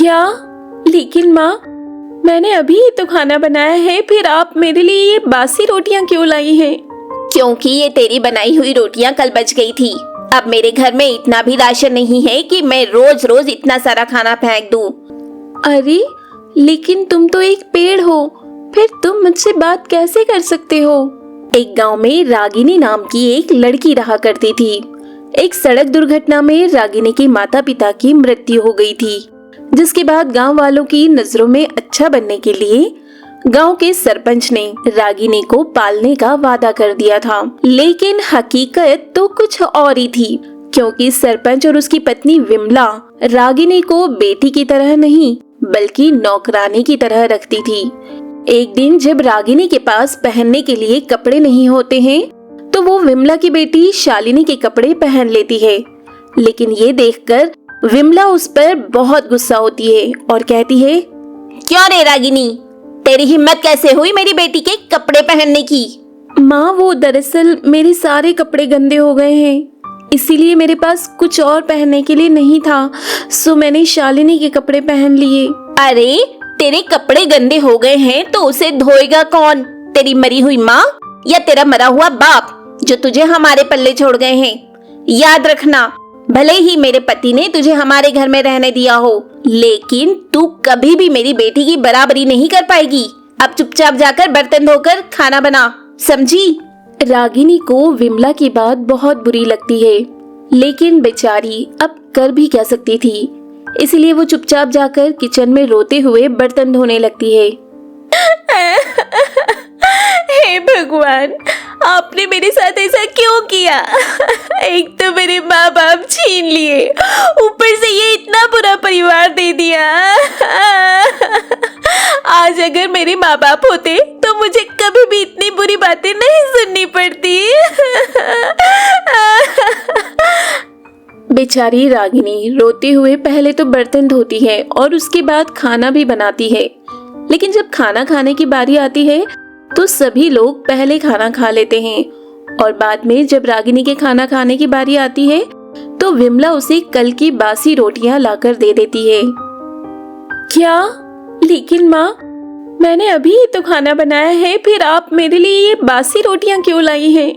क्या? लेकिन माँ, मैंने अभी ही तो खाना बनाया है, फिर आप मेरे लिए ये बासी रोटियां क्यों लाई हैं? क्योंकि ये तेरी बनाई हुई रोटियां कल बच गई थी। अब मेरे घर में इतना भी राशन नहीं है कि मैं रोज रोज इतना सारा खाना फेंक दूं। अरे, लेकिन तुम तो एक पेड़ हो, फिर तुम मुझसे बात कैसे कर सकते हो? एक गांव में रागिनी नाम की एक लड़की रहा करती थी। एक सड़क दुर्घटना में रागिनी के माता पिता की मृत्यु हो गई थी, जिसके बाद गांव वालों की नजरों में अच्छा बनने के लिए गांव के सरपंच ने रागिनी को पालने का वादा कर दिया था। लेकिन हकीकत तो कुछ और ही थी, क्योंकि सरपंच और उसकी पत्नी विमला रागिनी को बेटी की तरह नहीं बल्कि नौकरानी की तरह रखती थी। एक दिन जब रागिनी के पास पहनने के लिए कपड़े नहीं होते हैं, तो वो विमला की बेटी शालिनी के कपड़े पहन लेती है। लेकिन ये देखकर विमला उस पर बहुत गुस्सा होती है और कहती है, क्यों रे रागिनी, तेरी हिम्मत कैसे हुई मेरी बेटी के कपड़े पहनने की? माँ, वो दरअसल मेरे सारे कपड़े गंदे हो गए हैं, इसीलिए मेरे पास कुछ और पहनने के लिए नहीं था, सो मैंने शालिनी के कपड़े पहन लिए। अरे, तेरे कपड़े गंदे हो गए हैं तो उसे धोएगा कौन? तेरी मरी हुई माँ या तेरा मरा हुआ बाप जो तुझे हमारे पल्ले छोड़ गए हैं? याद रखना, भले ही मेरे पति ने तुझे हमारे घर में रहने दिया हो, लेकिन तू कभी भी मेरी बेटी की बराबरी नहीं कर पाएगी। अब चुपचाप जाकर बर्तन धोकर खाना बना, समझी? रागिनी को विमला की बात बहुत बुरी लगती है, लेकिन बेचारी अब कर भी क्या सकती थी, इसलिए वो चुपचाप जाकर किचन में रोते हुए बर्तन धोने लगती है। हे भगवान, आपने मेरे साथ ऐसा क्यों किया? एक तो मेरे माँ बाप छीन लिए, ऊपर से ये इतना बुरा परिवार दे दिया। आज अगर मेरे माँ बाप होते तो मुझे कभी भी इतनी बुरी बातें नहीं सुननी पड़ती। बेचारी रागिनी रोते हुए पहले तो बर्तन धोती है और उसके बाद खाना भी बनाती है। लेकिन जब खाना खाने की बारी आती है तो सभी लोग पहले खाना खा लेते हैं और बाद में जब रागिनी के खाना खाने की बारी आती है तो विमला उसे कल की बासी रोटियां लाकर दे देती है। क्या? लेकिन माँ, मैंने अभी ही तो खाना बनाया है, फिर आप मेरे लिए ये बासी रोटियां क्यों लाई हैं?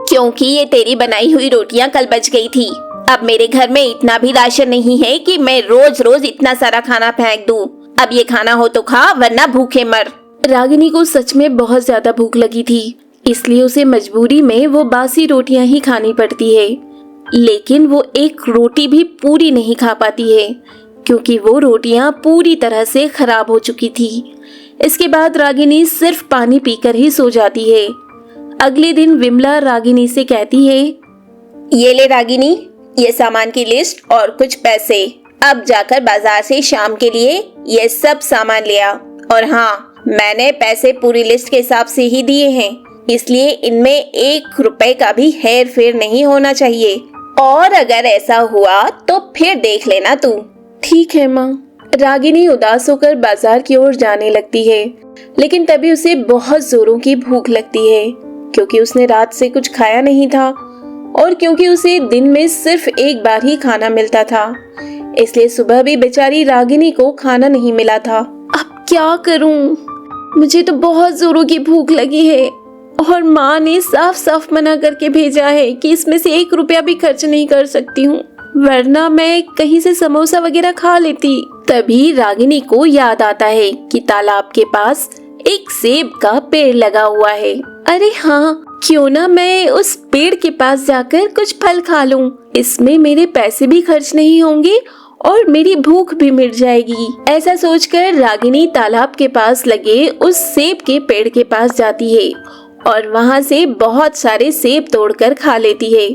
क्योंकि ये तेरी बनाई हुई रोटियां कल बच गई थी। अब मेरे घर में इतना भी राशन नहीं है कि मैं रोज रोज इतना सारा खाना फेंक दूं। अब ये खाना हो तो खा, वरना भूखे मर। रागिनी को सच में बहुत ज्यादा भूख लगी थी, इसलिए उसे मजबूरी में वो बासी रोटियां ही खानी पड़ती है। लेकिन वो एक रोटी भी पूरी नहीं खा पाती है, क्योंकि वो रोटियां पूरी तरह से खराब हो चुकी थी। इसके बाद रागिनी सिर्फ पानी पीकर ही सो जाती है। अगले दिन विमला रागिनी से कहती है, ये ले रागिनी, ये सामान की लिस्ट और कुछ पैसे। अब जाकर बाजार से शाम के लिए ये सब सामान ले आ। और हाँ, मैंने पैसे पूरी लिस्ट के हिसाब से ही दिए हैं, इसलिए इनमें 1 रुपए का भी हेर फेर नहीं होना चाहिए, और अगर ऐसा हुआ तो फिर देख लेना तू। ठीक है माँ। रागिनी उदास होकर बाजार की ओर जाने लगती है, लेकिन तभी उसे बहुत जोरों की भूख लगती है, क्योंकि उसने रात से कुछ खाया नहीं था और क्योंकि उसे दिन में सिर्फ एक बार ही खाना मिलता था, इसलिए सुबह भी बेचारी रागिनी को खाना नहीं मिला था। अब क्या करूं? मुझे तो बहुत जोरों की भूख लगी है और माँ ने साफ साफ मना करके भेजा है कि इसमें से 1 रुपया भी खर्च नहीं कर सकती हूँ, वरना मैं कहीं से समोसा वगैरह खा लेती। तभी रागिनी को याद आता है कि तालाब के पास एक सेब का पेड़ लगा हुआ है। अरे हाँ, क्यों ना मैं उस पेड़ के पास जाकर कुछ फल खा लूं। इसमें मेरे पैसे भी खर्च नहीं होंगे और मेरी भूख भी मिट जाएगी। ऐसा सोचकर रागिनी तालाब के पास लगे उस सेब के पेड़ के पास जाती है और वहाँ से बहुत सारे सेब तोड़कर खा लेती है।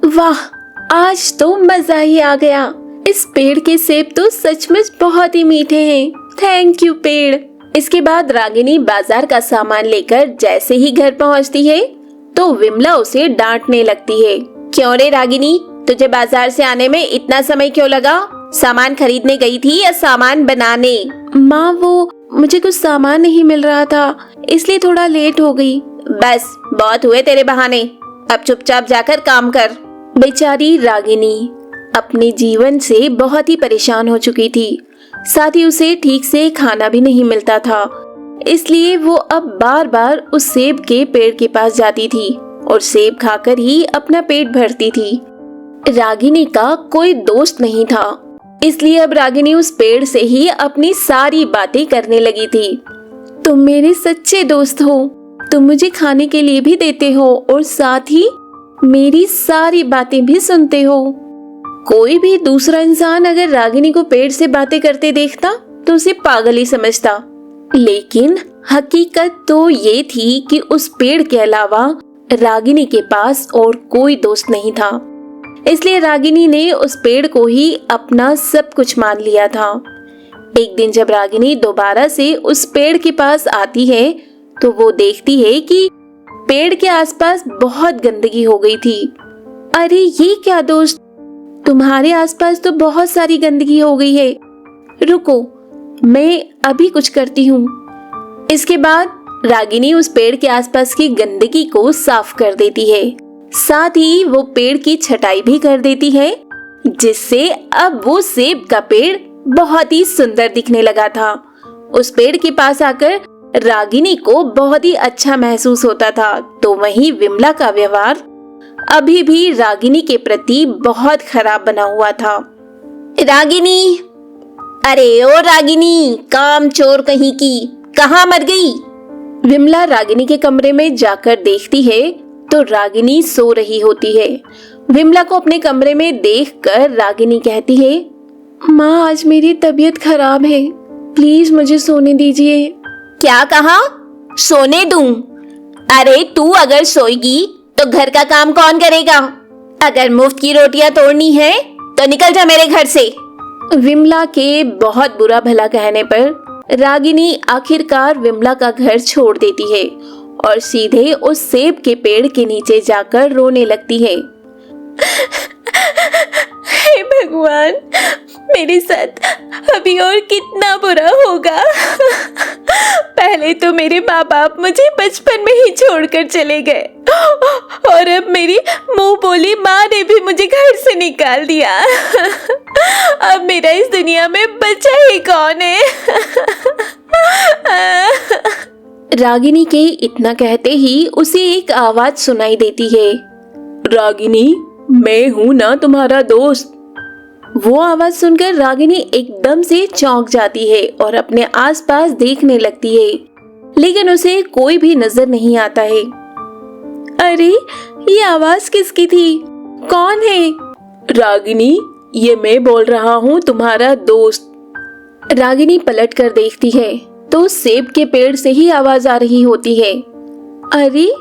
वाह, आज तो मजा ही आ गया। इस पेड़ के सेब तो सचमुच बहुत ही मीठे हैं। थैंक यू पेड़। इसके बाद रागिनी बाजार का सामान लेकर जैसे ही घर पहुँचती है तो विमला उसे डांटने लगती है। क्यों रे रागिनी, तुझे बाजार से आने में इतना समय क्यों लगा? सामान खरीदने गई थी या सामान बनाने? माँ, वो मुझे कुछ सामान नहीं मिल रहा था, इसलिए थोड़ा लेट हो गई। बस बहुत हुए तेरे बहाने, अब चुपचाप जाकर काम कर। बेचारी रागिनी अपने जीवन से बहुत ही परेशान हो चुकी थी। साथ ही उसे ठीक से खाना भी नहीं मिलता था। इसलिए वो अब बार बार उस सेब के पेड़ के पास जाती थी और सेब खाकर ही अपना पेट भरती थी। रागिनी का कोई दोस्त नहीं था, इसलिए अब रागिनी उस पेड़ से ही अपनी सारी बातें करने लगी थी। तुम मेरे सच्चे दोस्त हो, तुम मुझे खाने के लिए भी देते हो और साथ ही मेरी सारी बातें भी सुनते हो। कोई भी दूसरा इंसान अगर रागिनी को पेड़ से बातें करते देखता तो उसे पागल ही समझता, लेकिन हकीकत तो ये थी कि उस पेड़ के अलावा रागिनी के पास और कोई दोस्त नहीं था। इसलिए रागिनी ने उस पेड़ को ही अपना सब कुछ मान लिया था। एक दिन जब रागिनी दोबारा से उस पेड़ के पास आती है तो वो देखती है कि पेड़ के आसपास बहुत गंदगी हो गई थी। अरे ये क्या दोस्त, तुम्हारे आसपास तो बहुत सारी गंदगी हो गई है, रुको मैं अभी कुछ करती हूँ। इसके बाद रागिनी उस पेड़ के आसपास की गंदगी को साफ कर देती है। साथ ही वो पेड़ की छटाई भी कर देती है, जिससे अब वो सेब का पेड़ बहुत ही सुंदर दिखने लगा था। उस पेड़ के पास आकर रागिनी को बहुत ही अच्छा महसूस होता था। तो वहीं विमला का व्यवहार अभी भी रागिनी के प्रति बहुत खराब बना हुआ था। रागिनी, अरे ओ रागिनी, काम चोर कहीं की, कहाँ मर गई? विमला रागिनी के कमरे में जाकर देखती है तो रागिनी सो रही होती है। विमला को अपने कमरे में देखकर रागिनी कहती है, माँ आज मेरी तबीयत खराब है, प्लीज मुझे सोने दीजिए। क्या कहा? सोने दूं? अरे तू अगर सोएगी तो घर का काम कौन करेगा? अगर मुफ्त की रोटियां तोड़नी है तो निकल जा मेरे घर से। विमला के बहुत बुरा भला कहने पर रागिनी आखिरकार विमला का घर छोड़ देती है और सीधे उस सेब के पेड़ के नीचे जाकर रोने लगती है। हे भगवान, मेरे साथ अभी और कितना बुरा होगा। पहले तो मेरे माँ बाप मुझे बचपन में ही छोड़कर चले गए और अब मेरी मुंह बोली माँ ने भी मुझे घर से निकाल दिया। अब मेरा इस दुनिया में बचा ही कौन है? रागिनी के इतना कहते ही उसे एक आवाज सुनाई देती है, रागिनी, मैं हूँ ना तुम्हारा दोस्त। वो आवाज सुनकर रागिनी एकदम से चौंक जाती है और अपने आसपास देखने लगती है, लेकिन उसे कोई भी नजर नहीं आता है। अरे ये आवाज किसकी थी? कौन है? रागिनी, ये मैं बोल रहा हूँ, तुम्हारा दोस्त। रागिनी पलट कर देखती है तो सेब के पेड़ से ही आवाज आ रही होती है। अरे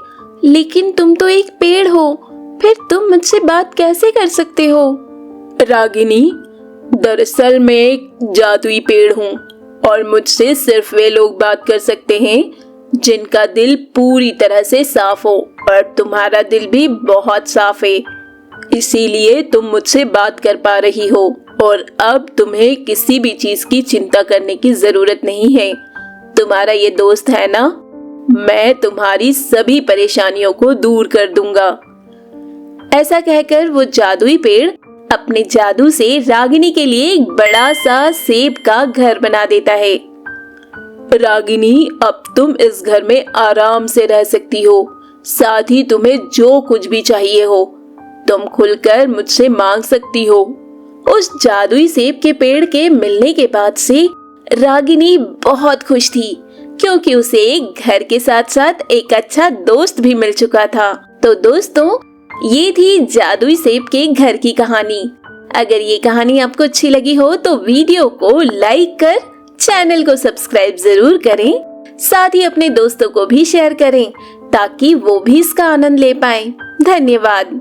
लेकिन तुम तो एक पेड़ हो, फिर तुम मुझसे बात कैसे कर सकते हो? रागिनी, दरअसल मैं एक जादुई पेड़ हूँ और मुझसे सिर्फ वे लोग बात कर सकते हैं जिनका दिल पूरी तरह से साफ हो, और तुम्हारा दिल भी बहुत साफ है, इसीलिए तुम मुझसे बात कर पा रही हो और अब तुम्हें किसी भी चीज की चिंता करने की जरूरत नहीं है। तुम्हारा ये दोस्त है ना, मैं तुम्हारी सभी परेशानियों को दूर कर दूंगा। ऐसा कहकर वो जादुई पेड़ अपने जादू से रागिनी के लिए एक बड़ा सा सेब का घर बना देता है। रागिनी, अब तुम इस घर में आराम से रह सकती हो, साथ ही तुम्हें जो कुछ भी चाहिए हो तुम खुलकर मुझसे मांग सकती हो। उस जादुई सेब के पेड़ के मिलने के बाद से रागिनी बहुत खुश थी, क्योंकि उसे एक घर के साथ साथ एक अच्छा दोस्त भी मिल चुका था। तो दोस्तों, ये थी जादुई सेब के घर की कहानी। अगर ये कहानी आपको अच्छी लगी हो तो वीडियो को लाइक कर चैनल को सब्सक्राइब जरूर करें, साथ ही अपने दोस्तों को भी शेयर करें ताकि वो भी इसका आनंद ले पाएं। धन्यवाद।